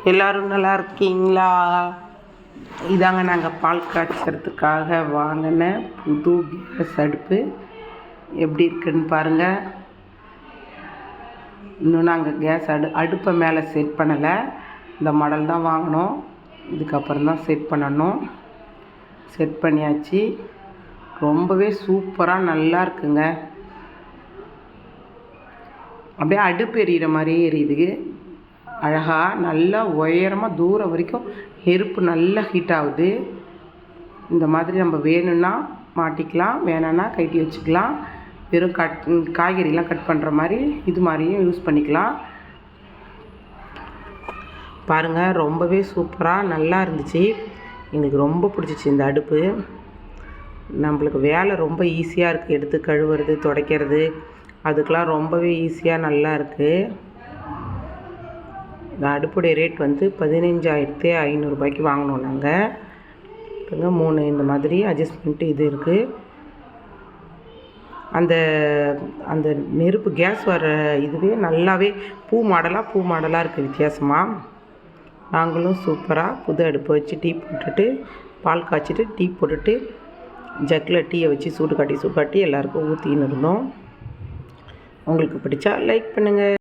எல்லோரும் நல்லா இருக்கீங்களா? இதாங்க நாங்கள் பால் காய்ச்சறதுக்காக வாங்கின புது கேஸ் அடுப்பு. எப்படி இருக்குன்னு பாருங்கள். இன்னும் நாங்கள் கேஸ் அடுப்பை மேலே செட் பண்ணலை. இந்த மாடல் தான் வாங்கினோம். இதுக்கப்புறம் தான் செட் பண்ணணும். செட் பண்ணியாச்சு. ரொம்பவே சூப்பராக நல்லா இருக்குங்க. அப்படியே அடுப்பு எரியிற மாதிரியே எரியுது. அழகாக நல்லா உயரமாக தூரம் வரைக்கும் நெருப்பு நல்லா ஹீட் ஆகுது. இந்த மாதிரி நம்ம வேணும்னா மாட்டிக்கலாம், வேணும்னா கைட்டி வச்சுக்கலாம். வெறும் காய்கறிலாம் கட் பண்ணுற மாதிரி இது மாதிரியும் யூஸ் பண்ணிக்கலாம். பாருங்கள், ரொம்பவே சூப்பராக நல்லா இருந்துச்சு. எங்களுக்கு ரொம்ப பிடிச்சிச்சு இந்த அடுப்பு. நம்மளுக்கு வேலை ரொம்ப ஈஸியாக இருக்குது. எடுத்து கழுவுறது, துடைக்கிறது, அதுக்கெலாம் ரொம்பவே ஈஸியாக நல்லா இருக்குது. இந்த அடுப்புடைய ரேட் வந்து 15,500 வாங்கினோம் நாங்கள். இங்கே 3 இந்த மாதிரி அட்ஜஸ்ட்மெண்ட்டு இது இருக்குது. அந்த அந்த நெருப்பு கேஸ் வர இதுவே நல்லாவே பூ மாடலாக இருக்குது வித்தியாசமாக. நாங்களும் சூப்பராக புது அடுப்பை வச்சு டீ போட்டுட்டு, பால் காய்ச்சிட்டு டீ போட்டுட்டு ஜக்கில் டீயை வச்சு சூடு காட்டி எல்லாருக்கும் ஊற்றின்னு இருந்தோம். உங்களுக்கு பிடிச்சா லைக் பண்ணுங்கள்.